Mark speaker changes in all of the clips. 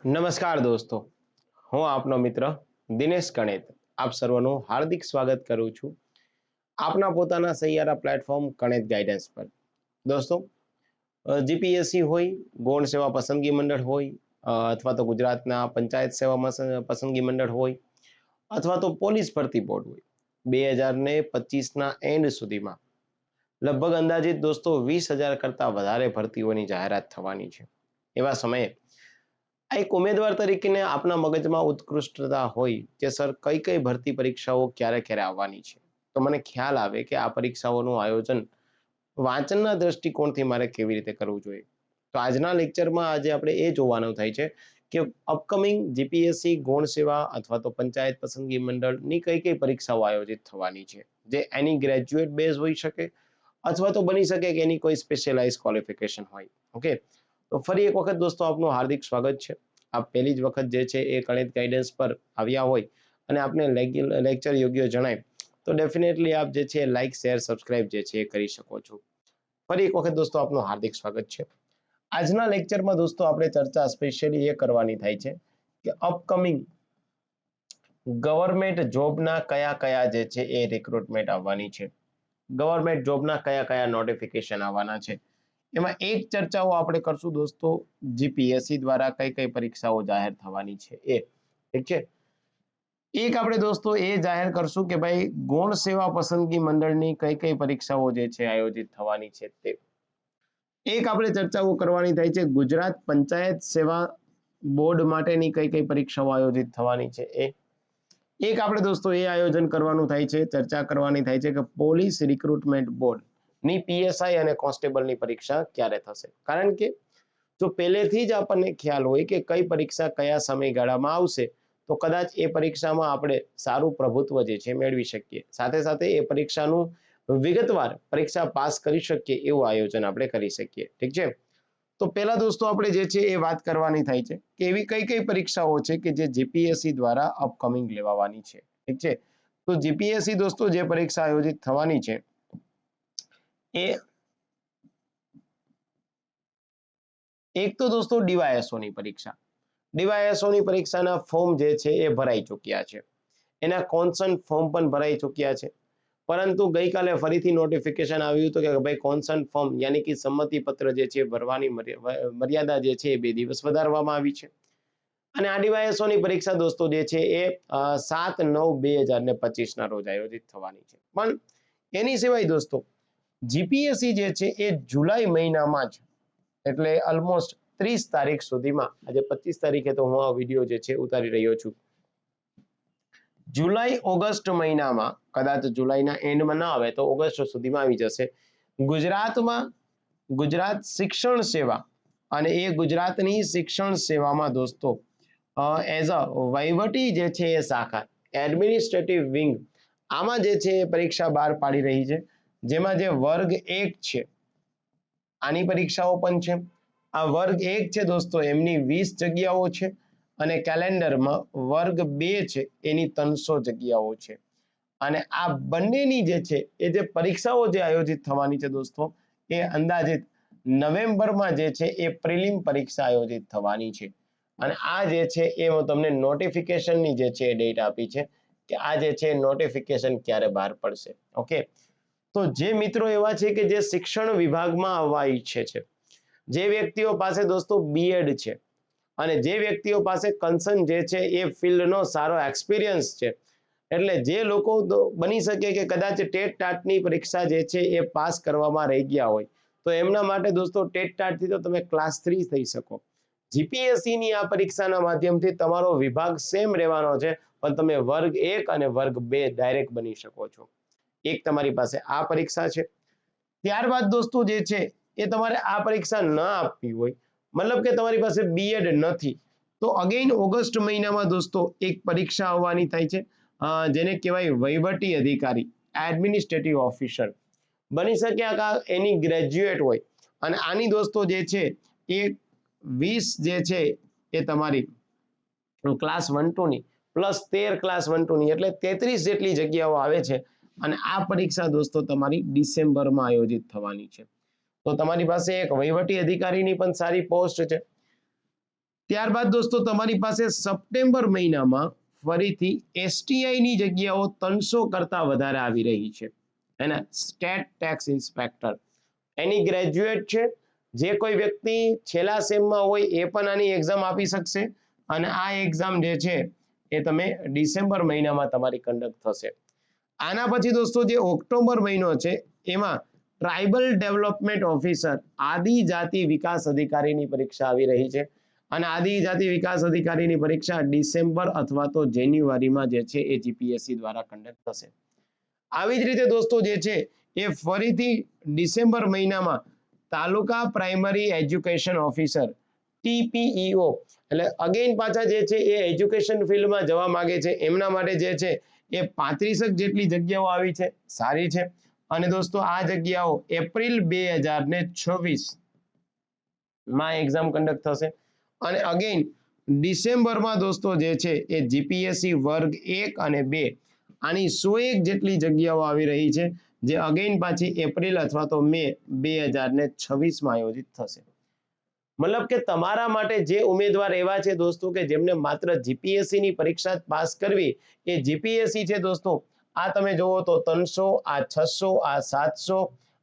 Speaker 1: નમસ્કાર દોસ્તો, હું આપનો મિત્ર દિનેશ કણેત આપ સર્વનું હાર્દિક સ્વાગત કરું છું આપના પોતાના સૈયારા પ્લેટફોર્મ કણેત ગાઈડન્સ પર. દોસ્તો, જીપીએસસી હોય, ગૌણ સેવા પસંદગી મંડળ હોય, અથવા તો ગુજરાતના પંચાયત સેવા પસંદગી મંડળ હોય, અથવા તો પોલીસ ભરતી બોર્ડ હોય, 2025ના એન્ડ સુધીમાં લગભગ અંદાજિત દોસ્તો 20,000 કરતા વધારે ભરતીઓની જાહેરાત થવાની છે. એવા સમયે આ એક ઉમેદવાર તરીકે આપના મગજમાં ઉત્કૃષ્ટતા હોય કે સર કઈ કઈ ભરતી પરીક્ષાઓ ક્યારે ક્યારે આવવાની છે, તો મને ખ્યાલ આવે કે આ પરીક્ષાઓનું આયોજન વાંચનના દ્રષ્ટિકોણથી મારે કેવી રીતે કરવું જોઈએ. તો આજના લેક્ચરમાં આજે આપણે એ જોવાનું થાય છે કે અપકમિંગ જીપીએસસી ગૌણ સેવા અથવા તો પંચાયત પસંદગી મંડળની કઈ કઈ પરીક્ષાઓ આયોજિત થવાની છે, જે એની ગ્રેજ્યુએટ બેઝ હોઈ શકે અથવા તો બની શકે કે એની કોઈ સ્પેશિયલાઇઝ ક્વોલિફિકેશન હોય. ઓકે, તો ફરી એક વખત દોસ્તો આપનું હાર્દિક સ્વાગત છે. આપ પહેલી જ વખત જે છે એ કણેત ગાઈડન્સ પર આવ્યા હોય અને આપને લેક્ચર યોગ્ય જણાય તો ડેફિનેટલી આપ જે છે લાઈક શેર સબસ્ક્રાઇબ જે છે એ કરી શકો છો. ફરી એક વખત દોસ્તો આપનું હાર્દિક સ્વાગત છે. આજના લેક્ચરમાં દોસ્તો આપણે ચર્ચા સ્પેશિયલી એ કરવાની થાય છે કે અપકમિંગ ગવર્મેન્ટ જોબના કયા કયા જે છે એ રિક્રુટમેન્ટ આવવાની છે, ગવર્મેન્ટ જોબના કયા કયા નોટિફિકેશન આવવાના છે. એમાં એક ચર્ચાઓ આપણે કરશું દોસ્તો, જીપીએસસી દ્વારા કઈ કઈ પરીક્ષાઓ જાહેર થવાની છે એ. ઠીક છે. એક આપણે દોસ્તો એ જાહેર કરશું કે ભાઈ ગૌણ સેવા પસંદગી મંડળની કઈ કઈ પરીક્ષાઓ જે છે આયોજિત થવાની છે તે. એક આપણે ચર્ચાઓ કરવાની થાય છે ગુજરાત પંચાયત સેવા બોર્ડ માટેની કઈ કઈ પરીક્ષાઓ આયોજિત થવાની છે એ. એક આપણે દોસ્તો એ આયોજન કરવાનું થાય છે, ચર્ચા કરવાની થાય છે કે પોલીસ રિક્રુટમેન્ટ બોર્ડ ની પીએસઆઈ અને કોન્સ્ટેબલની પરીક્ષા ક્યારે થશે. કારણ કે જો પહેલેથી જ આપણને ખ્યાલ હોય કે કઈ પરીક્ષા કયા સમયગાળામાં આવશે તો કદાચ એ પરીક્ષામાં આપણે સારું પ્રભુત્વ જે છે મેળવી શકીએ, સાથે સાથે એ પરીક્ષાનું વિગતવાર પરીક્ષા પાસ કરી શકીએ એવું આયોજન આપણે કરી શકીએ. ઠીક છે. તો પહેલા દોસ્તો આપણે જે છે એ વાત કરવાની થાય છે કે એવી કઈ કઈ પરીક્ષાઓ છે કે જે જીપીએસસી દ્વારા અપકમિંગ લેવાવાની છે. ઠીક છે. તો જીપીએસસી દોસ્તો જે પરીક્ષા આયોજિત થવાની છે એ એક તો દોસ્તો ડીવાયએસઓ ની પરીક્ષા. ડીવાયએસઓ ની પરીક્ષાના ફોર્મ જે છે એ ભરાઈ ચૂક્યા છે, એના કોન્સન્ટ ફોર્મ પણ ભરાઈ ચૂક્યા છે. પરંતુ ગઈકાલે ફરીથી નોટિફિકેશન આવ્યું હતું કે ભાઈ કોન્સન્ટ ફોર્મ યાની કે સંમતિ પત્ર જે છે ભરવાની મર્યાદા જે છે એ 2 દિવસ વધારવામાં આવી છે. અને આ ડીવાયએસઓ ની પરીક્ષા દોસ્તો જે છે એ 7/9/2025 ના રોજ આયોજિત થવાની છે. પણ એની સિવાય દોસ્તો જીપીએસસી જે છે એ જુલાઈ મહિનામાં જ, એટલે ઓલમોસ્ટ 30 તારીખ સુધીમાં, આજે 25 તારીખે તો હું આ વિડીયો જે છે ઉતારી રહ્યો છું, જુલાઈ ઓગસ્ટ મહિનામાં, કદાચ જુલાઈના એન્ડમાં ના આવે તો ઓગસ્ટ સુધીમાં આવી જશે, ગુજરાતમાં ગુજરાત શિક્ષણ સેવા અને એ ગુજરાતની શિક્ષણ સેવામાં દોસ્તો એઝ અ વહીવટી જે છે એ શાખા એડમિનિસ્ટ્રેટિવ વિંગ આમાં જે છે એ પરીક્ષા બહાર પાડી રહી છે, જેમાં જે વર્ગ 1 છે આની પરીક્ષાઓ પણ છે. આ વર્ગ 1 છે દોસ્તો એમની 20 જગ્યાઓ છે અને કેલેન્ડરમાં વર્ગ 2 છે એની 300 જગ્યાઓ છે. અને આ બંનેની જે છે એ જે પરીક્ષાઓ જે આયોજિત થવાની છે દોસ્તો એ અંદાજિત નવેમ્બરમાં જે છે એ પ્રિલિમ પરીક્ષા આયોજિત થવાની છે. અને આ જે છે એ હું તમને નોટિફિકેશનની જે છે ડેટ આપી છે કે આ જે છે નોટિફિકેશન ક્યારે બહાર પડશે. ઓકે, તો જે મિત્રો એવા છે કે જે શિક્ષણ વિભાગમાં આવવા ઈચ્છે છે, જે વ્યક્તિઓ પાસે દોસ્તો બીએડ છે અને જે વ્યક્તિઓ પાસે કન્સર્ન જે છે એ ફિલ્ડનો સારો એક્સપિરિયન્સ છે, એટલે જે લોકો બની શકે કે કદાચ ટેટ ટાટની પરીક્ષા જે છે એ પાસ કરવામાં રહી ગયા હોય તો એમના માટે દોસ્તો ટેટ ટાટથી તો તમે ક્લાસ 3 થઈ શકો. જીપીએસસી ની આ પરીક્ષાના માધ્યમથી તમારો વિભાગ સેમ રહેવાનો છે, પણ તમે વર્ગ 1 અને વર્ગ 2 ડાયરેક્ટ બની શકો છો. એક તમારી પાસે આ પરીક્ષા છે. ત્યારબાદ દોસ્તો જે છે એ તમારે આ પરીક્ષા ન આપવી હોય, મતલબ કે તમારી પાસે બીએડ નથી, તો અગેન ઓગસ્ટ મહિનામાં દોસ્તો એક પરીક્ષા આવવાની થાય છે, જેને કહેવાય વહીવટી અધિકારી એડમિનિસ્ટ્રેટિવ ઓફિસર. બની શકે કે એની ગ્રેજ્યુએટ હોય અને આની દોસ્તો જે છે એ 20 જે છે એ તમારી ક્લાસ 1-2 ની પ્લસ 13 ક્લાસ 1-2 ની એટલે 33 જેટલી જગ્યાઓ આવે છે. અને આ પરીક્ષા દોસ્તો તમારી ડિસેમ્બરમાં આયોજિત થવાની છે. તો તમારી પાસે એક વહીવટી અધિકારીની પણ સારી પોસ્ટ છે. ત્યારબાદ દોસ્તો તમારી પાસે સપ્ટેમ્બર મહિનામાં ફરીથી એસટીઆઈ ની જગ્યાઓ 300 કરતા વધારે આવી રહી છે, એના સ્ટેટ ટેક્સ ઇન્સ્પેક્ટર. એની ગ્રેજ્યુએટ છે, જે કોઈ વ્યક્તિ છેલ્લા સેમમાં હોય એ પણ આની એક્ઝામ આપી શકશે. અને આ એક્ઝામ જે છે એ તમે ડિસેમ્બર મહિનામાં તમારી કન્ડક્ટ થશે. આના પછી દોસ્તો જે ઓક્ટોબર મહિનો છે એમાં ટ્રાઇબલ ડેવલપમેન્ટ ઓફિસર આદિજાતિ વિકાસ અધિકારીની પરીક્ષા આવી રહી છે. અને આદિજાતિ વિકાસ અધિકારીની પરીક્ષા ડિસેમ્બર અથવા તો જાન્યુઆરીમાં જે છે એ જીપીએસસી દ્વારા કન્ડક્ટ થશે. આવી જ રીતે દોસ્તો જે છે એ ફરીથી ડિસેમ્બર મહિનામાં તાલુકા પ્રાઇમરી એજ્યુકેશન ઓફિસર ટીપીઈઓ, એટલે અગેન પાછા જે છે એ એજ્યુકેશન ફિલ્ડમાં જવા માંગે છે એમના માટે જે છે એ 35 જેટલી જગ્યાઓ આવી છે, સારી છે. અને દોસ્તો આ જગ્યાઓ એપ્રિલ 2026 માં એક્ઝામ કન્ડક્ટ થશે. અને અગેન ડિસેમ્બરમાં દોસ્તો જે છે એ જીપીએસસી વર્ગ 1 અને 2 આની 101 જેટલી જગ્યાઓ આવી રહી છે, જે અગેન પાછી એપ્રિલ અથવા તો મે 2026 માં આયોજિત થશે. મતલબ કે તમારા માટે જે ઉમેદવાર એવા છે દોસ્તો કે જેમને માત્ર જીપીએસસી ની પરીક્ષા પાસ કરવી, એ જીપીએસસી છે દોસ્તો, આ તમે જોવો તો 300, આ 600, આ 700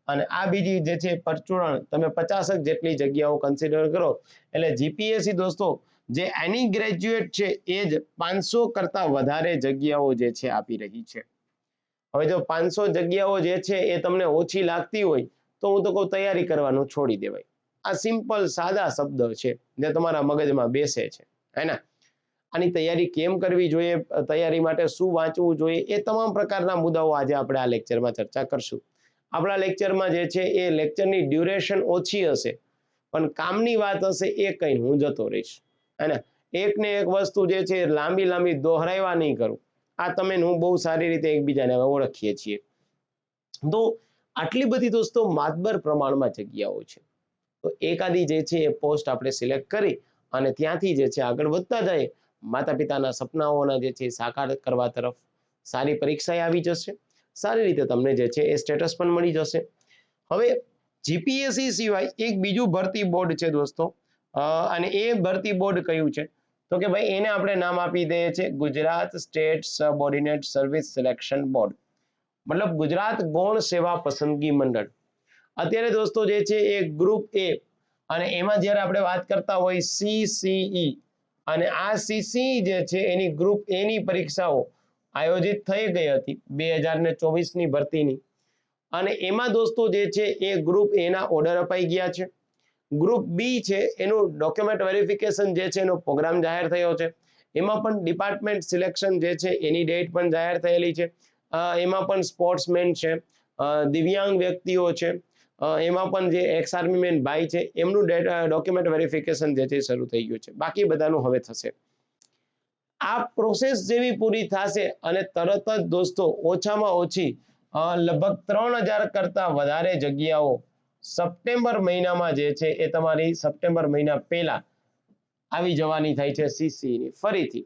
Speaker 1: અને આ બીજી જે છે પરચુરણ તમે 50 જેટલી જગ્યાઓ કન્સિડર કરો, એટલે જીપીએસસી દોસ્તો જે એની ગ્રેજ્યુએટ છે એ જ 500 કરતા વધારે જગ્યાઓ જે છે આપી રહી છે. હવે જો 500 જગ્યાઓ જે છે એ તમને ઓછી લાગતી હોય તો હું તો કહું તૈયારી કરવાનું છોડી દેવાય. આ સિમ્પલ સાદા શબ્દ છે જે તમારા મગજમાં બેસે છે, હે ને? આની તૈયારી કેમ કરવી જોઈએ, તૈયારી માટે શું વાંચવું જોઈએ, એ તમામ પ્રકારના મુદ્દાઓ આજે આપણે આ લેક્ચરમાં ચર્ચા કરશું. આપણા લેક્ચરમાં જે છે એ લેક્ચરની ડ્યુરેશન ઓછી હશે, પણ કામની વાત હશે એ કઈ હું જતો રહીશ, હે ને? એક ને એક વસ્તુ જે છે લાંબી દોહરાવવા નહીં કરું. આ તમે હું બહુ સારી રીતે એકબીજાને ઓળખીએ છીએ. તો આટલી બધી દોસ્તો માતબર પ્રમાણમાં જગ્યાઓ છે, તો એકાદી જે છે એ પોસ્ટ આપણે સિલેક્ટ કરી અને ત્યાંથી જે છે આગળ વધતા જાય. માતા પિતાના સપનાઓના જે છે સાકાર કરવા તરફ સારી પરીક્ષા આવી જશે, સારી રીતે તમને જે છે એ સ્ટેટસ પણ મળી જશે. હવે જીપીએસસી સિવાય એક બીજું ભરતી બોર્ડ છે દોસ્તો, અને એ ભરતી બોર્ડ કયું છે તો કે ભાઈ એને આપણે નામ આપી દઈએ છે Gujarat state subordinate service selection board, મતલબ ગુજરાત ગૌણ સેવા પસંદગી મંડળ. અત્યારે દોસ્તો જે છે એ ગ્રુપ એ અને એમાં જ્યારે આપણે વાત કરતા હોય સીસીઈ, અને આ સીસીઈ જે છે એની ગ્રુપ એ ની પરીક્ષાઓ આયોજિત થઈ ગઈ હતી 2024 ની ભરતીની. અને એમાં દોસ્તો જે છે એ ગ્રુપ એ ના ઓર્ડર અપાઈ ગયા છે. ગ્રુપ બી છે એનું ડોક્યુમેન્ટ વેરિફિકેશન જે છે એનો પ્રોગ્રામ જાહેર થયો છે. એમાં પણ ડિપાર્ટમેન્ટ સિલેક્શન જે છે એની ડેટ પણ જાહેર થયેલી છે. એમાં પણ સ્પોર્ટ્સમેન છે, દિવ્યાંગ વ્યક્તિઓ છે, એમાં પણ જે એક્સ આર્મી મેન ભાઈ છે એમનું ડોક્યુમેન્ટ વેરિફિકેશન જે છે શરૂ થઈ ગયું છે. બાકી બધાનું હવે થશે. આ પ્રોસેસ જેવી પૂરી થશે અને તરત જ દોસ્તો ઓછામાં ઓછી લગભગ 3000 કરતા વધારે જગ્યાઓ સપ્ટેમ્બર મહિનામાં જે છે એ તમારી સપ્ટેમ્બર મહિના પહેલા આવી જવાની થાય છે સીસી ની ફરીથી.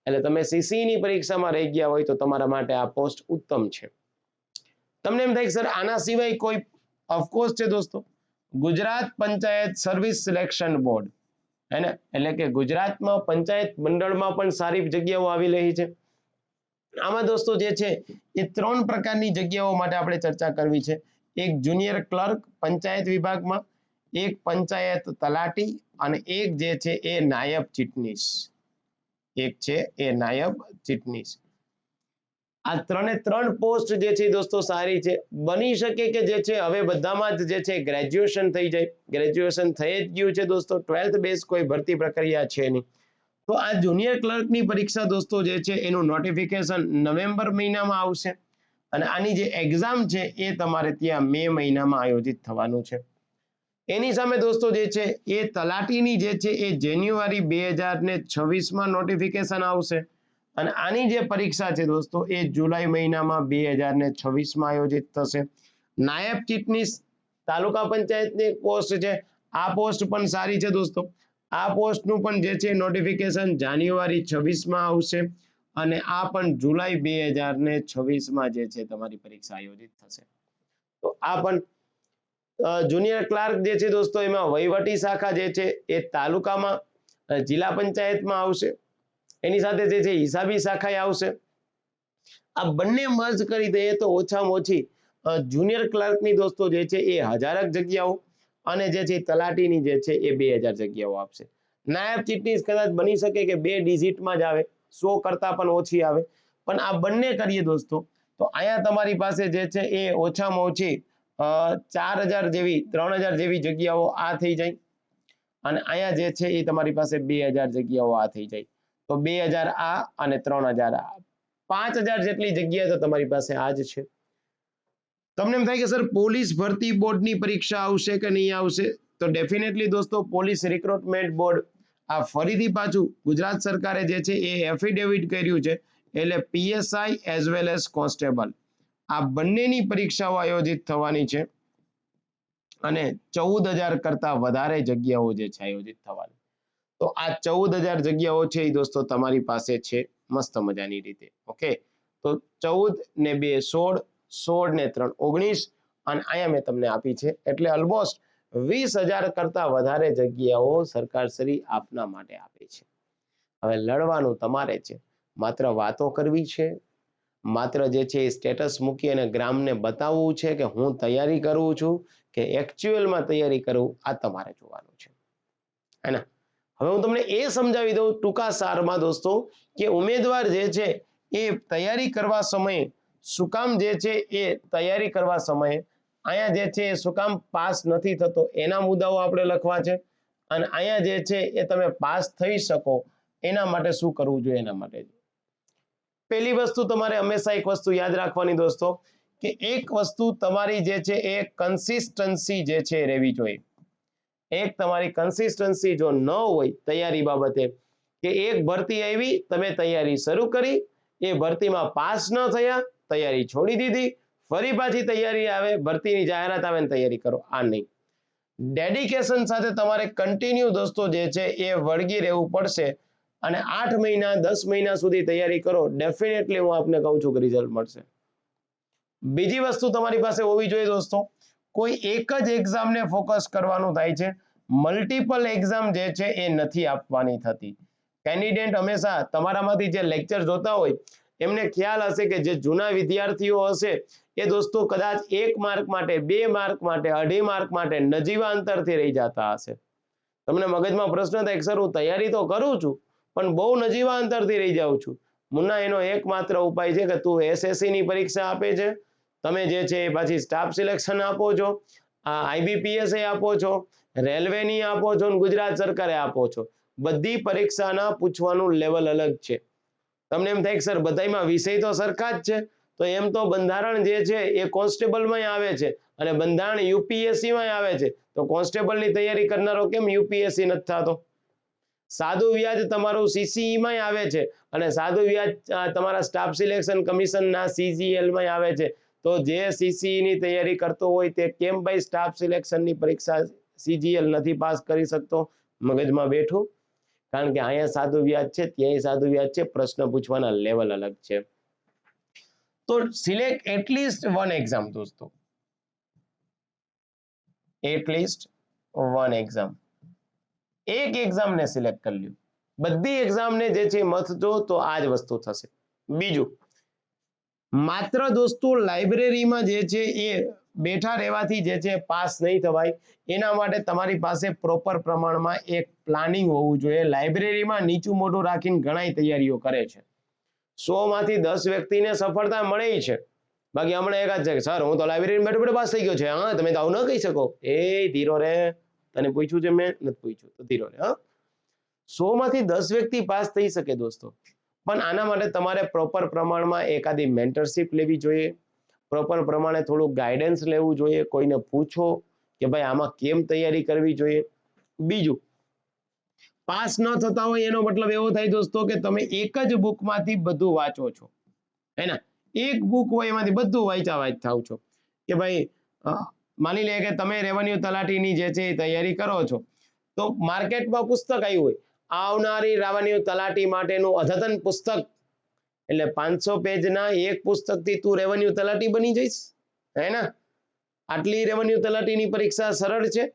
Speaker 1: એટલે તમે સીસી ની પરીક્ષામાં રહી ગયા હોય તો તમારા માટે આ પોસ્ટ ઉત્તમ છે. તમને એમ થાય સર આના સિવાય કોઈ, ઓફકોર્સ છે દોસ્તો, Gujarat panchayat service selection board, હે ને? એટલે કે ગુજરાતમાં પંચાયત મંડળમાં પણ સારી જગ્યાઓ આવી રહી છે. આમાં દોસ્તો જે છે એ 3 પ્રકારની જગ્યાઓ માટે આપણે ચર્ચા કરવી છે. એક જુનિયર ક્લર્ક પંચાયત વિભાગમાં, એક પંચાયત તલાટી અને એક જે છે એ નાયબ ચીટનીસ. એક છે એ નાયબ ચીટનીસ. આ 3 પોસ્ટ જે છે દોસ્તો સારી છે. બની શકે કે જે છે હવે બધામાં જ જે છે ગ્રેજ્યુએશન થઈ જાય. ગ્રેજ્યુએશન થઈ જ ગયું છે દોસ્તો, 12th બેઝ કોઈ ભરતી પ્રક્રિયા છે નહીં. તો આ જુનિયર ક્લર્કની પરીક્ષા દોસ્તો જે છે એનું નોટિફિકેશન નવેમ્બર મહિનામાં આવશે અને આની જે એક્ઝામ છે એ તમારે ત્યાં મે મહિનામાં આયોજિત થવાનું છે. એની સામે દોસ્તો જે છે એ તલાટીની જે છે એ જાન્યુઆરી 2026માં નોટિફિકેશન આવશે અને આની જે પરીક્ષા છે દોસ્તો એ જુલાઈ મહિનામાં 2026માં આયોજિત થશે. નાયબ ચીટનીસ તાલુકા પંચાયતની પોસ્ટ છે, આ પોસ્ટ પણ સારી છે દોસ્તો. આ પોસ્ટનું પણ જે છે નોટિફિકેશન જાન્યુઆરી 26માં આવશે અને આ પણ જુલાઈ 2026માં જે છે તમારી પરીક્ષા આયોજિત થશે. તો આ પણ જુનિયર ક્લાર્ક જે છે દોસ્તો એમાં વહીવટી શાખા જે છે એ તાલુકામાં જિલ્લા પંચાયતમાં આવશે, એની સાથે જે છે હિસાબી શાખાએ આવશે. આ બંને મર્જ કરી દઈએ તો ઓછામાં ઓછી જુનિયર ક્લાર્કની દોસ્તો જે છે એ 1000 જગ્યાઓ અને જે છે તલાટીની જે છે એ 2000 જગ્યાઓ આપશે. નાયબ ચીટનીસ કદાચ બની શકે કે 2 ડિજિટમાં જ આવે, 100 કરતા પણ ઓછી આવે, પણ આ બંને કરીએ દોસ્તો તો અહીંયા તમારી પાસે જે છે એ ઓછામાં ઓછી 4000 જેવી 3000 જેવી જગ્યાઓ આ થઈ જાય અને અહીંયા જે છે એ તમારી પાસે 2000 જગ્યાઓ આ થઈ જાય. તો 2000 આ અને 3000 આ, 5000 જેટલી જગ્યા તો તમારી પાસે આ જ છે. તમને એમ થાય કે સર પોલીસ ભરતી બોર્ડની પરીક્ષા આવશે કે નહીં આવશે? તો ડેફિનેટલી દોસ્તો પોલીસ રિક્રુટમેન્ટ બોર્ડ આ ફરીથી પાછું ગુજરાત સરકારે જે છે એ એફિડેવિટ કર્યું છે, એટલે PSI as well as constable આ બંનેની પરીક્ષાઓ આયોજિત થવાની છે અને 14000 કરતા વધારે જગ્યાઓ જે છે આયોજિત થવાની. તો આ 14000 જગ્યાઓ છે એ દોસ્તો તમારી પાસે છે મસ્ત મજાની રીતે. ઓકે, તો 14 ને 2 16, 16 ને 3 19 અને અહીંયા મેં તમને આપી છે, એટલે ઓલમોસ્ટ 20000 કરતા વધારે જગ્યાઓ સરકારશ્રી આપના માટે આપે છે. હવે લડવાનું તમારે છે, માત્ર વાતો કરવી છે, માત્ર જે છે એ સ્ટેટસ મૂકી અને ગ્રામને બતાવવું છે કે હું તૈયારી કરું છું કે એક્ચ્યુઅલમાં તૈયારી કરું, આ તમારે જોવાનું છે, હે ને? હવે હું તમને એ સમજાવી દઉં ટૂંકા સારમાં દોસ્તો કે ઉમેદવાર જે છે એ તૈયારી કરવા સમયે શું કામ જે છે એ તૈયારી કરવા સમયે અહીંયા જે છે એ શું કામ પાસ નથી થતો એના મુદ્દાઓ આપણે લખવા છે અને અહીંયા જે છે એ તમે પાસ થઈ શકો એના માટે શું કરવું જોઈએ એના માટે. પહેલી વસ્તુ તમારે હંમેશા એક વસ્તુ યાદ રાખવાની દોસ્તો કે એક વસ્તુ તમારી જે છે એ કન્સિસ્ટન્સી જે છે રહેવી જોઈએ. એક તમારી કન્સિસ્ટન્સી જો ન હોય તૈયારી બાબતે કે એક ભરતી આવી તમે તૈયારી શરૂ કરી, એ ભરતીમાં પાસ ન થયા, તૈયારી છોડી દીધી, ફરી પાછી તૈયારી આવે, ભરતીની જાહેરાત આવે ને તૈયારી કરો, આ નહીં. ડેડિકેશન સાથે તમારે કન્ટિન્યુ દોસ્તો જે છે એ વળગી રહેવું પડશે અને 8 મહિના 10 મહિના સુધી તૈયારી કરો, ડેફિનેટલી હું આપને કહું છું કે રિઝલ્ટ મળશે. બીજી વસ્તુ તમારી પાસે હોવી જોઈએ દોસ્તો, કોઈ એક જ એક્ઝામને ફોકસ કરવાનું થાય છે, મલ્ટિપલ એક્ઝામ જે છે એ નથી આપવાની થતી. કેન્ડિડેટ હંમેશા તમારામાંથી જે લેક્ચર જોતા હોય એમને ખ્યાલ હશે કે જે જૂના વિદ્યાર્થીઓ હશે એ દોસ્તો કદાચ 1 માર્ક માટે, 2 માર્ક માટે, 2.5 માર્ક માટે નજીવા અંતરથી રહી જતા હશે. તમને મગજમાં પ્રશ્ન થાય સર હું તૈયારી તો કરું છું પણ બહુ નજીવા અંતરથી રહી જાઉં છું. મુન્ના એનો એકમાત્ર ઉપાય છે કે તું એસએસસી ની પરીક્ષા આપે છે, તમે જે છે એ પાછી સ્ટાફ સિલેક્શન આપો છો, આ આઈબીપીએસ આપો છો, રેલવેની આપો છો અને ગુજરાત સરકારે આપો છો. બધી પરીક્ષાના પૂછવાનું લેવલ અલગ છે. તમને એમ થાય કે સર બધાયમાં વિષય તો સરખા જ છે, તો એમ તો બંધારણ જે છે એ કોન્સ્ટેબલમાં આવે છે અને બંધારણ યુપીએસસીમાં આવે છે, તો કોન્સ્ટેબલની તૈયારી કરનારો કેમ યુપીએસસી નથી થતો? સાદું વ્યાજ તમારું સીસીઈમાં આવે છે અને સાદું વ્યાજ તમારા સ્ટાફ સિલેક્શન કમિશનના સીજીએલમાં આવે છે, તો જે સીસીઈ ની તૈયારી કરતો હોય તે કેમ ભાઈ સ્ટાફ સિલેક્શનની પરીક્ષા સીજીએલ નથી પાસ કરી શકતો? મગજમાં બેઠું, કારણ કે અહીંયા સાદું વ્યાજ છે, ત્યાંય સાદું વ્યાજ છે, પ્રશ્ન પૂછવાના લેવલ અલગ છે. તો સિલેક્ટ એટલીસ્ટ વન એક્ઝામ દોસ્તો, એટલીસ્ટ વન એક્ઝામ, એક એક્ઝામને સિલેક્ટ કરી લ્યો. બધી એક્ઝામને જે છે મથજો તો આ જ વસ્તુ થશે. બીજું, માત્ર દોસ્તો લાઇબ્રેરીમાં જે છે એ બેઠા રહેવાથી જે છે પાસ નહીં થવાય, એના માટે તમારી પાસે પ્રોપર પ્રમાણમાં એક પ્લાનિંગ હોવું જોઈએ. લાઇબ્રેરીમાં નીચું મોઢું રાખીને ઘણાય તૈયારીઓ કરે છે, 100 માંથી 10 વ્યક્તિને સફળતા મળે છે, બાકી હમણાં એક જ છે કે સર હું તો લાઇબ્રેરીમાં બેઠો બેઠો પાસ થઈ ગયો છે. હા, તમે તો આવું ન કહી શકો. એ ધીરો રે, તને પૂછ્યું છે મેં, નથી પૂછ્યું તો ધીરો રે. હા, 100 માંથી 10 વ્યક્તિ પાસ થઈ શકે દોસ્તો, પણ આના માટે તમારે પ્રોપર પ્રમાણમાં એકાદી મેન્ટરશિપ લેવી જોઈએ, પ્રોપર પ્રમાણે થોડું ગાઈડન્સ લેવું જોઈએ, કોઈને પૂછો કે ભાઈ આમાં કેમ તૈયારી કરવી જોઈએ. બીજું, પાસ ન થતા હોય એનો મતલબ એવો થાય દોસ્તો કે તમે એક જ બુકમાંથી બધું વાંચો છો, હે ને? એક બુક હોય એમાંથી બધું વાંચ થાવ છો કે ભાઈ માની લે કે તમે રેવન્યુ તલાટીની જે છે તૈયારી કરો છો, તો માર્કેટમાં પુસ્તક આવ્યું હોય આવનારી રેવન્યુ તલાટી માટેનું અદ્યતન પુસ્તક, એટલે 500 પેજના એક પુસ્તકથી તું રેવન્યુ તલાટી બની જઈશ, હે ને? આટલી રેવન્યુ તલાટીની પરીક્ષા સરળ છે.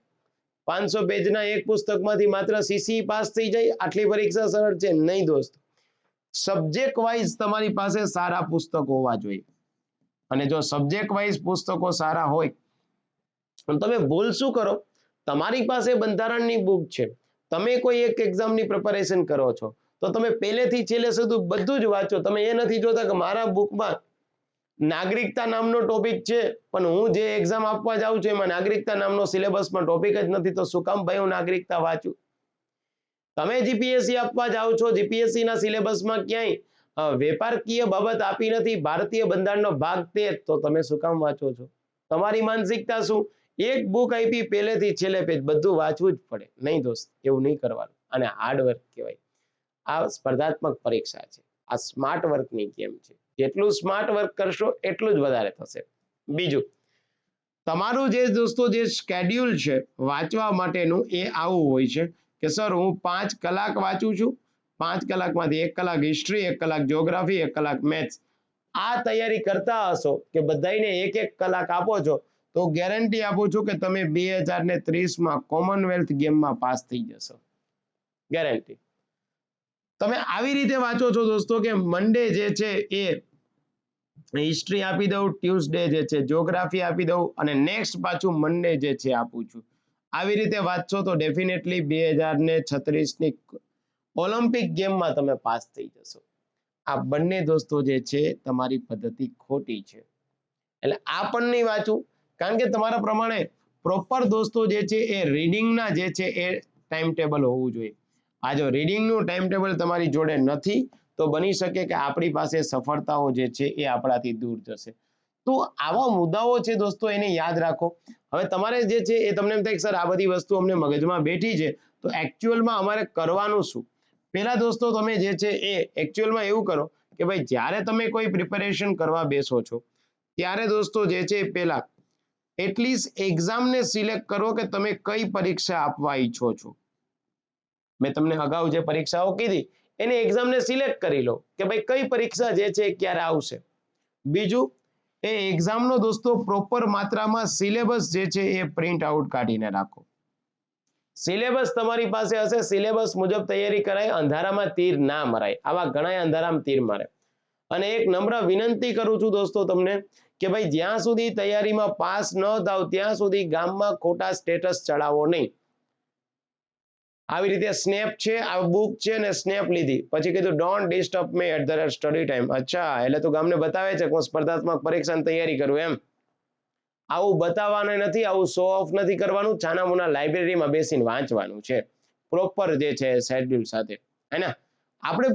Speaker 1: 500 પેજના એક પુસ્તકમાંથી માત્ર સીસી પાસ થઈ જાય આટલી પરીક્ષા સરળ છે? નહીં દોસ્ત. સબ્જેક્ટ વાઇઝ તમારી પાસે સારા પુસ્તકો હોવા જોઈએ, અને જો સબ્જેક્ટ વાઇઝ પુસ્તકો સારા હોય તો તમે ભૂલ શું કરો, તમારી પાસે બંધારણની બુક છે, તમે કોઈ એક એક્ઝામની પ્રિપેરેશન કરો છો તો તમે પહેલેથી છેલ્લે સુધી બધું જ વાંચો. તમે એ નથી જોતા કે મારા બુકમાં નાગરિકતા નામનો ટોપિક છે પણ હું જે એક્ઝામ આપવા જાઉં છું એમાં નાગરિકતા નામનો સિલેબસમાં ટોપિક જ નથી, તો શું કામ ભાઈ હું નાગરિકતા વાંચું? તમે જીપીએસસી આપવા જાઓ છો, જીપીએસસી ના સિલેબસમાં ક્યાંય વેપારકીય બાબત આપી નથી, ભારતીય બંધારણનો ભાગ 13, તો તમે શું કામ વાંચો છો? તમારી માનસિકતા શું? એક બુક આપી પહેલેથી છેલ્લે પેજ બધું વાંચવું જ પડે? નહીં દોસ્ત, એવું નહીં કરવાનું. અને હાર્ડવર્ક કહેવાય. આ સ્પર્ધાત્મક પરીક્ષા છે, આ સ્માર્ટ વર્કની ગેમ છે. જેટલું સ્માર્ટ વર્ક કરશો એટલું જ વધારે થશે. બીજું, તમારું જે દોસ્તો જે સ્કેડ્યુલ છે વાંચવા માટેનું એ આવું હોય છે કે સર હું 5 કલાક વાંચું છું, 5 કલાકમાંથી 1 કલાક હિસ્ટ્રી, 1 કલાક જ્યોગ્રાફી, 1 કલાક મેથ્સ. આ તૈયારી કરતા હશો કે બધાને 1-1 કલાક આપો છો તો ગેરંટી આપું છું કે તમે 2030માં કોમનવેલ્થ ગેમમાં પાસ થઈ જશો. ગેરંટી. તમે આવી રીતે વાંચો છો દોસ્તો કે મંડે જે છે એ હિસ્ટ્રી આપી દઉં, ટ્યુઝડે જે છે જ્યોગ્રાફી આપી દઉં, અને નેક્સ્ટ પાછું મંડે જે છે આપું છું. આવી રીતે વાંચશો તો ડેફિનેટલી 2036ની ઓલિમ્પિક ગેમમાં તમે પાસ થઈ જશો. આ બંને દોસ્તો જે છે તમારી પદ્ધતિ ખોટી છે. એટલે આ પણ નહીં વાંચું, કારણ કે તમારા પ્રમાણે પ્રોપર દોસ્તો જે છે એ રીડિંગના જે છે એ ટાઈમ ટેબલ હોવું જોઈએ. આ જો રીડિંગનું ટાઈમ ટેબલ તમારી જોડે નથી તો બની શકે કે આપણી પાસે સફળતાઓ જે છે એ આપણાથી દૂર જશે. તો આવા મુદ્દાઓ છે દોસ્તો, એને યાદ રાખો. હવે તમારે જે છે એ તમને એમ થાય કે સર આ બધી વસ્તુ અમને મગજમાં બેઠી છે, તો એકચ્યુઅલમાં અમારે કરવાનું શું? પહેલા દોસ્તો તમે જે છે એ એકચ્યુઅલમાં એવું કરો કે ભાઈ જ્યારે તમે કોઈ પ્રિપેરેશન કરવા બેસો છો ત્યારે દોસ્તો જે છે પહેલા એટલીસ્ટ એક્ઝામને સિલેક્ટ કરો કે તમે કઈ પરીક્ષા આપવા ઈચ્છો છો. મેં તમને અગાઉ જે પરીક્ષાઓ કીધી એને એક્ઝામને સિલેક્ટ કરી લો કે ભાઈ કઈ પરીક્ષા જે છે ક્યારે આવશે. બીજું, એ એક્ઝામનો દોસ્તો પ્રોપર માત્રામાં સિલેબસ જે છે એ પ્રિન્ટ આઉટ કાઢીને રાખો. સિલેબસ તમારી પાસે હશે, સિલેબસ મુજબ તૈયારી કરાય, અંધારામાં તીર ના મરાય. આવા ઘણા અંધારામાં તીર મારે. અને એક નમ્ર વિનંતી કરું છું દોસ્તો તમને કે ભાઈ જ્યાં સુધી તૈયારીમાં પાસ ન થાવ ત્યાં સુધી ગામમાં ખોટા સ્ટેટસ ચડાવો નહીં. આવી રીતે સ્નેપ છે, આ બુક છે ને સ્નેપ લીધી પછી કીધું don't disturb me at the study time. અચ્છા, એટલે તું ગામને બતાવે છે કે હું સ્પર્ધાત્મક પરીક્ષાની તૈયારી કરું એમ? આવું બતાવવાનું નથી, આવું શો ઓફ નથી કરવાનું. છાના મુના લાઇબ્રેરીમાં બેસીને વાંચવાનું છે પ્રોપર જે છે શેડ્યુલ સાથે, હે ને? આપણે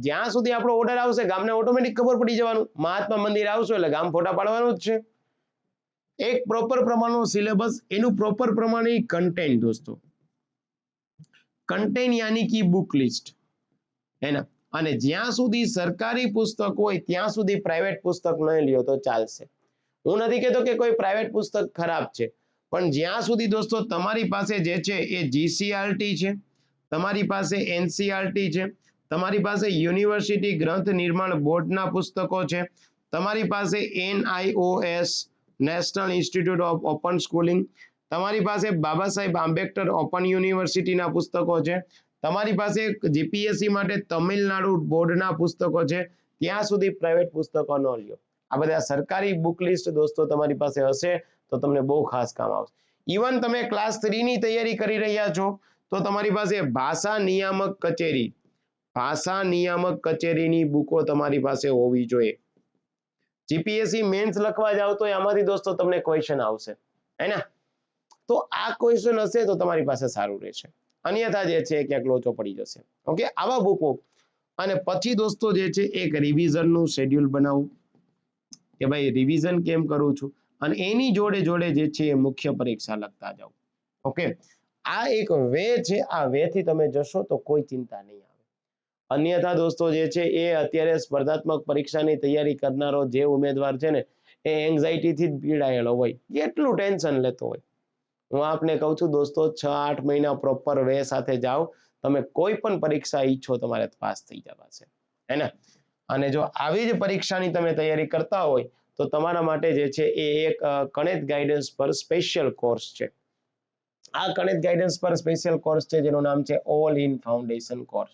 Speaker 1: જ્યાં સુધી આપણો ઓર્ડર આવશે ગામને ઓટોમેટિક ખબર પડી જવાનું. મહાત્મા મંદિર આવશો એટલે ગામ ફોટા પાડવાનું જ છે. એક પ્રોપર પ્રમાણનું સિલેબસ, એનું પ્રોપર પ્રમાણે કન્ટેન્ટ દોસ્તો. કન્ટેન્ટ યાની કી બુક લિસ્ટ, હે ને? અને જ્યાં સુધી સરકારી પુસ્તક હોય ત્યાં સુધી પ્રાઇવેટ પુસ્તક ન લ્યો તો ચાલશે. હું નથી કહેતો કે કોઈ પ્રાઇવેટ પુસ્તક ખરાબ છે, પણ જ્યાં સુધી દોસ્તો તમારી પાસે જે છે એ જીસીઆરટી છે, તમારી પાસે એનસીઆરટી છે, તમારી પાસે યુનિવર્સિટી ગ્રંથ નિર્માણ બોર્ડના પુસ્તકો છે, તમારી પાસે NIOS national institute of open schooling, તમારી પાસે બાબા સાહેબ આંબેડકર ઓપન યુનિવર્સિટીના પુસ્તકો છે, તમારી પાસે જીપીએસસી માટે તમિલનાડુ બોર્ડના પુસ્તકો છે, ત્યાં સુધી પ્રાઇવેટ પુસ્તકો ન લ્યો. આ બધા સરકારી બુક લિસ્ટ દોસ્તો તમારી પાસે હશે તો તમને બહુ ખાસ કામ આવશે. ઇવન તમે ક્લાસ 3 ની તૈયારી કરી રહ્યા છો તો તમારી પાસે ભાષા નિયામક કચેરીની બુકો તમારી પાસે હોવી જોઈએ. જીપીએસસી મેન્સ લખવા જાવ તો આમાંથી દોસ્તો તમને ક્વેશ્ચન આવશે, હે ને? તો આ ક્વેશ્ચન હશે તો તમારી પાસે સારું રહેશે, અન્યથા જે છે ક્યાંક લોચો પડી જશે. ઓકે, આવા બુકો. અને પછી દોસ્તો જે છે એક રિવિઝનનું શેડ્યુલ બનાવવું કે ભાઈ રિવિઝન કેમ કરું છું, અને એની જોડે જોડે જે છે એ મુખ્ય પરીક્ષા લખતા જાઓ. ઓકે, આ એક વે છે, આ વે થી તમે જશો તો કોઈ ચિંતા નહીં આવે. અન્યથા દોસ્તો જે છે એ અત્યારે સ્પર્ધાત્મક પરીક્ષાની તૈયારી કરનારો જે ઉમેદવાર છે ને એ એન્ઝાઇટીથી જ પીડાયેલો હોય, કેટલું ટેન્શન લેતો હોય. હું આપને કહું છું દોસ્તો 6-8 મહિના પ્રોપર વે સાથે જાઓ, તમે કોઈ પણ પરીક્ષા ઈચ્છો તમારે પાસ થઈ જવાશે, હે ને? અને જો આવી જ પરીક્ષાની તમે તૈયારી કરતા હોય તો તમારા માટે જે છે એ એક ગણિત ગાઈડન્સ પર સ્પેશિયલ કોર્સ છે. આ ગણિત ગાઈડન્સ પર સ્પેશિયલ કોર્સ છે જેનું નામ છે ઓલ ઇન ફાઉન્ડેશન કોર્સ.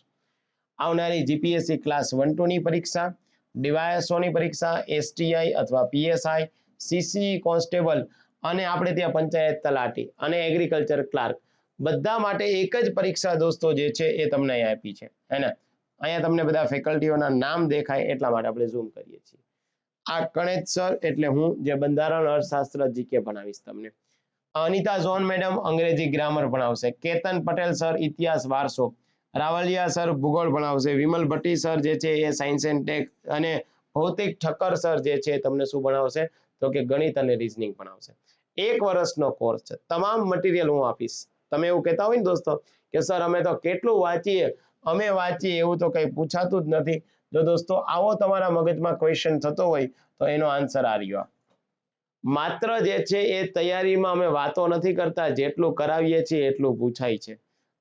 Speaker 1: આવનારી જીપીએસસી ક્લાસ 1-2 ની પરીક્ષા, ડીવાયએસઓની પરીક્ષા, એસટીઆઈ અથવા પીએસઆઈ, સીસી કોન્સ્ટેબલ અને આપણે ત્યાં પંચાયત તલાટી અને એગ્રીકલ્ચર ક્લાર્ક બધા માટે એક જ પરીક્ષા દોસ્તો જે છે એ તમને અહીં આપી છે, હે ને. અહીંયા તમને બધા ફેકલ્ટીઓના નામ દેખાય એટલા માટે આપણે ઝૂમ કરીએ છીએ. આ ગણિત સર એટલે હું જે બંધારણ અર્થશાસ્ત્ર જીકે ભણાવીશ તમને. અનિતા ઝોન મેડમ અંગ્રેજી ગ્રામર ભણાવશે, કેતન પટેલ સર ઇતિહાસ વારસો, રાવલિયા સર ભૂગોળ ભણાવશે, વિમલ ભટ્ટી સર જે છે એ સાયન્સ એન્ડ ટેક અને ભૌતિક ઠક્કર સર જે છે તમને શું ભણાવશે તો કે ગણિત અને રીઝનિંગ ભણાવશે. 1 વર્ષનો કોર્સ છે, તમામ મટીરિયલ હું આપીશ. તમે એવું કહેતા હોય ને દોસ્તો કે સર અમે તો કેટલું વાંચીએ, અમે વાંચીએ એવું તો કંઈ પૂછાતું જ નથી. જો દોસ્તો આવો તમારા મગજમાં ક્વેશ્ચન થતો હોય તો એનો આન્સર આ રહ્યો. માત્ર જે છે એ તૈયારીમાં અમે વાતો નથી કરતા, જેટલું કરાવીએ છીએ એટલું પૂછાય છે.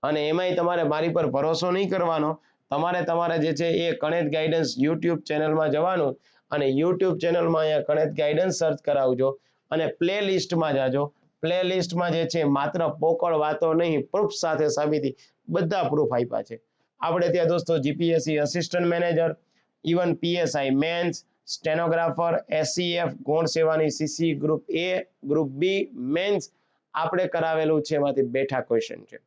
Speaker 1: અને એમાંય તમારે મારી પર ભરોસો નહીં કરવાનો, તમારે જે છે એ ગણિત ગાઈડન્સ યુટ્યુબ ચેનલમાં જવાનું અને યુટ્યુબ ચેનલમાં અહીંયા ગણિત ગાઈડન્સ સર્ચ કરાવજો અને પ્લે લિસ્ટમાં જાજો. પ્લે લિસ્ટમાં જે છે માત્ર પોકળ વાતો નહીં, પ્રૂફ સાથે સાબિતી બધા પ્રૂફ આપ્યા છે. આપણે ત્યાં દોસ્તો GPSC assistant manager, even PSI mains, stenographer, SCF, ગૌણ સેવાની CC, group A, group B, mains આપણે કરાવેલું છે. એમાંથી બેઠા ક્વેશ્ચન છે.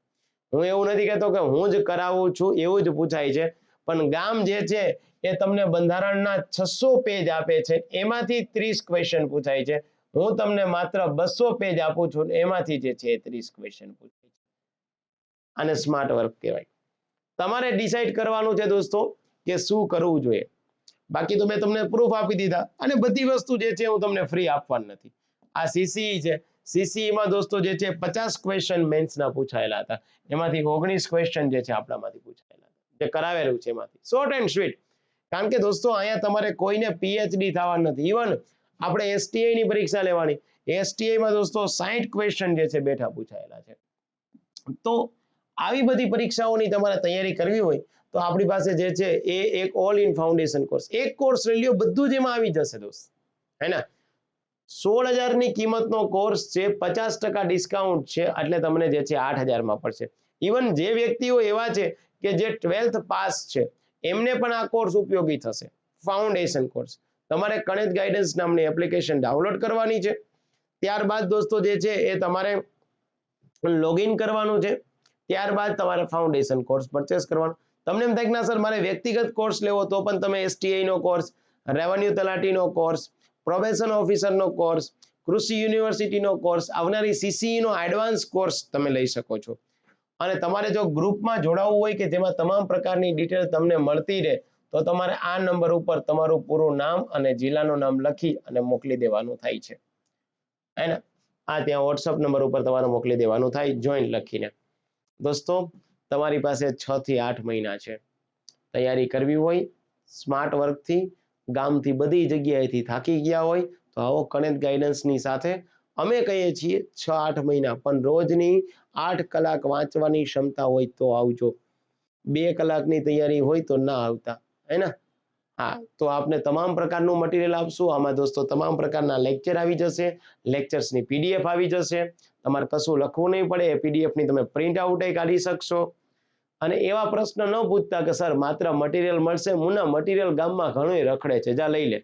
Speaker 1: હું એવું નથી કહેતો કે હું જ કરાવું છું એવું જ પૂછાય છે, પણ ગામ જે છે એ તમને બંધારણના 600 પેજ આપે છે, એમાંથી 30 ક્વેશ્ચન પૂછાય છે. હું તમને માત્ર 200 પેજ આપું છું, એમાંથી જે છે 30 ક્વેશ્ચન પૂછાય છે. આને સ્માર્ટ વર્ક કહેવાય. તમારે ડિસાઈડ કરવાનું છે દોસ્તો કે શું કરવું જોઈએ. બાકી તો મેં તમને પ્રૂફ આપી દીધા અને બધી વસ્તુ જે છે હું તમને ફ્રી આપવાની નથી. આ સીસીઈ છે, સીસીઈમાં દોસ્તો જે છે 50 ક્વેશ્ચન મેન્સના પૂછાયેલા હતા, એમાંથી 19 ક્વેશ્ચન જે છે આપણામાંથી પૂછાયેલા હતા, જે કરાવેલું છે એમાંથી. Short and sweet. કારણ કે દોસ્તો અહીંયા તમારે કોઈને પીએચડી થવાનું નથી. ઇવન આપણે એસટીઆઈ ની પરીક્ષા લેવાની, એસટીઆઈમાં દોસ્તો 60 ક્વેશ્ચન જે છે બેઠા પૂછાયેલા છે. તો આવી બધી પરીક્ષાઓની તમારે તૈયારી કરવી હોય તો આપણી પાસે જે છે એ એક ઓલ ઇન ફાઉન્ડેશન કોર્સ, એક કોર્સ લઈ લ્યો, બધું જ એમાં આવી જશે દોસ્ત, હે ને. 16,000 ની કિંમતનો કોર્સ છે, 50% ડિસ્કાઉન્ટ છે, એટલે તમને જે છે 8,000 માં પડશે. ઇવન જે વ્યક્તિઓ એવા છે કે જે 12th પાસ છે એમને પણ આ કોર્સ ઉપયોગી થશે. Foundation course. તમારે ગણિત ગાઈડન્સ નામની એપ્લિકેશન ડાઉનલોડ કરવાની છે. ત્યારબાદ દોસ્તો જે છે એ તમારે લોગિન કરવાનું છે. ત્યારબાદ તમારે ફાઉન્ડેશન કોર્સ પરચેસ કરવાનો. તમને એમ થાય કે ના સર મારે વ્યક્તિગત કોર્સ લેવો તો પણ તમે એસટીઆઈ નો કોર્સ, રેવન્યુ તલાટીનો કોર્સ, પ્રોબેશન ઓફિસરનો કોર્સ, કૃષિ યુનિવર્સિટીનો કોર્સ, આવનારી સીસીઈ નો એડવાન્સ કોર્સ તમે લઈ શકો છો. અને તમારે જો ગ્રુપમાં જોડાવવું હોય કે જેમાં તમામ પ્રકારની ડિટેલ તમને મળતી રહે તો તમારે આ નંબર ઉપર તમારું પૂરું નામ અને જિલ્લાનું નામ લખી અને મોકલી દેવાનું થાય છે, હે ને. આ ત્યાં વોટ્સઅપ નંબર ઉપર તમારે મોકલી દેવાનું થાય જોઈન લખીને. દોસ્તો તમારી પાસે 6 થી 8 મહિના છે. તૈયારી કરવી હોય સ્માર્ટ વર્કથી, ગામથી બધી જગ્યાએથી થાકી ગયા હોય તો આવો ગણિત ગાઈડન્સની સાથે અમે કહીએ છીએ 6-8 મહિના, પણ રોજની 8 કલાક વાંચવાની ક્ષમતા હોય તો આવજો. 2 કલાકની તૈયારી હોય તો ના આવતા, હે ને. હા, તો આપને તમામ પ્રકારનું મટીરિયલ આપશું. આમાં દોસ્તો તમામ પ્રકારના લેક્ચર આવી જશે, લેક્ચર્સની પીડીએફ આવી જશે. તમારે કશું લખવું નહીં પડે, એ પીડીએફની તમે પ્રિન્ટ આઉટ કાઢી શકશો. અને એવા પ્રશ્ન ન પૂછતા કે સર માત્ર મટીરિયલ મળશે, મુના મટીરિયલ ગામમાં ઘણું રખડે છે, જા લઈ લે.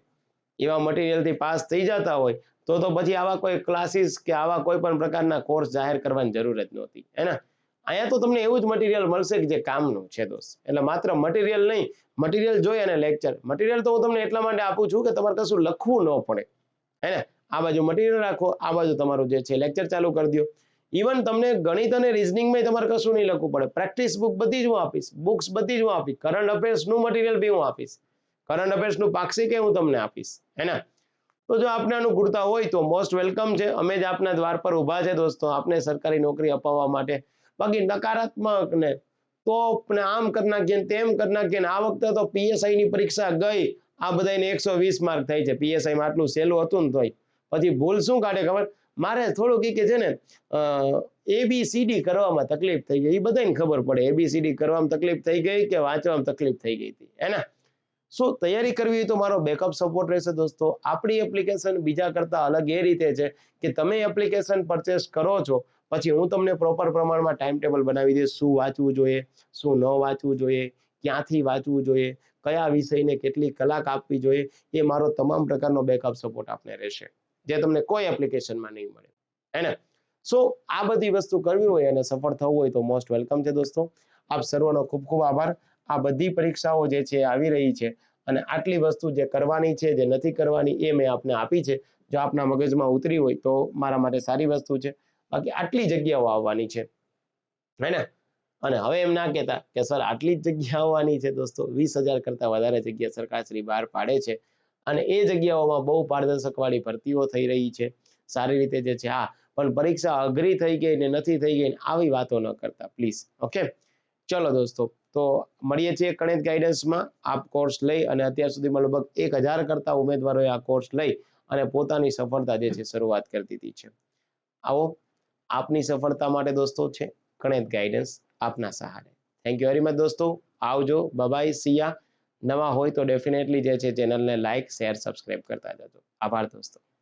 Speaker 1: એવા મટીરિયલથી પાસ થઈ જતા હોય તો પછી આવા કોઈ ક્લાસીસ કે આવા કોઈ પણ પ્રકારના કોર્સ જાહેર કરવાની જરૂર જ નહોતી, હે ને. અહીંયા તો તમને એવું જ મટીરિયલ મળશે કે જે કામનું છે દોસ્ત. એટલે માત્ર મટીરિયલ નહીં, મટીરિયલ જોઈ અને લેક્ચર. મટીરિયલ તો હું તમને એટલા માટે આપું છું કે તમારે કશું લખવું ન પડે, હે ને. આ બાજુ મટીરિયલ રાખો, આ બાજુ તમારું જે છે લેક્ચર ચાલુ કરી દો. ઇવન તમને ગણિત અને રીઝનિંગમાં તમારે કશું નહીં લખવું પડે. પ્રેક્ટિસ બુક બધી જ હું આપીશ, બુક્સ બધી જ હું આપીશ. કરંટ અફેર્સનું મટીરિયલ બી હું આપીશ, કરંટ અફેર્સનું પાક્ષિક હું તમને આપીશ, હે ને. તો જો આપને અનુકૂળતા હોય તો મોસ્ટ વેલકમ છે. અમે જ આપના દ્વાર પર ઊભા છે દોસ્તો, આપને સરકારી નોકરી અપાવવા માટે. બાકી નકારાત્મક ને તો આમ કરી નાખીએ તેમ કરી નાખીએ. આ વખતે તો પીએસઆઈ ની પરીક્ષા ગઈ, આ બધાને 120 માર્ક થાય છે. પીએસઆઈમાં આટલું સહેલું હતું ને તોય પછી ભૂલ શું કાઢે ખબર, મારે થોડુંક કે છે ને એબીસીડી કરવામાં તકલીફ થઈ ગઈ. એ બધાને ખબર પડે એબીસીડી કરવામાં તકલીફ થઈ ગઈ કે વાંચવામાં તકલીફ થઈ ગઈ હતી, હે ને. શું તૈયારી કરવી હોય તો મારો બેકઅપ સપોર્ટ રહેશે દોસ્તો. આપણી એપ્લિકેશન બીજા કરતા અલગ એ રીતે છે કે તમે એપ્લિકેશન પરચેસ કરો છો પછી હું તમને પ્રોપર પ્રમાણમાં ટાઈમ ટેબલ બનાવી દઈશ, શું વાંચવું જોઈએ, શું ન વાંચવું જોઈએ, ક્યાંથી વાંચવું જોઈએ, કયા વિષયને કેટલી કલાક આપવી જોઈએ, એ મારો તમામ પ્રકારનો બેકઅપ સપોર્ટ આપને રહેશે, જે તમને કોઈ એપ્લિકેશનમાં નહીં મળે, હે ને? સો આ બધી વસ્તુ કરવી હોય અને સફળ થવું હોય તો મોસ્ટ વેલકમ છે દોસ્તો. આપ સર્વનો ખૂબ ખૂબ આભાર. આ બધી પરીક્ષાઓ જે છે આવી રહી છે અને આટલી વસ્તુ જે કરવાની છે, જે નથી કરવાની, એ મેં આપને આપી છે. જો આપના મગજમાં ઉતરી હોય તો મારા માટે સારી વસ્તુ છે. બાકી આટલી જગ્યાઓ આવવાની છે, હે ને? અને હવે એમ ના કહેતા કે સર આટલી જ જગ્યા આવવાની છે. દોસ્તો 20,000 કરતા વધારે જગ્યા સરકારશ્રી બહાર પાડે છે અને એ જગ્યાઓમાં બહુ પારદર્શક વાળી ભરતીઓ થઈ રહી છે સારી રીતે જે છે. હા, પણ પરીક્ષા અઘરી થઈ ગઈ ને નથી થઈ ગઈ આવી વાતો ન કરતા પ્લીઝ. ઓકે, ચલો દોસ્તો, તો મળીએ છીએ ગણિત ગાઈડન્સમાં. આપ કોર્સ લઈ અને અત્યાર સુધીમાં લગભગ 1,000 કરતા ઉમેદવારોએ આ કોર્સ લઈ અને પોતાની સફળતા જે છે શરૂઆત કરી દીધી છે. આવો, આપની સફળતા માટે દોસ્તો છે ગણિત ગાઈડન્સ આપના સહારે. થેન્ક યુ વેરી મચ દોસ્તો. આવજો, બાય, સિયા. નવા હોય તો ડેફિનેટલી જે છે ચેનલને લાઈક, શેર, સબસ્ક્રાઇબ કરતા જજો. આભાર દોસ્તો.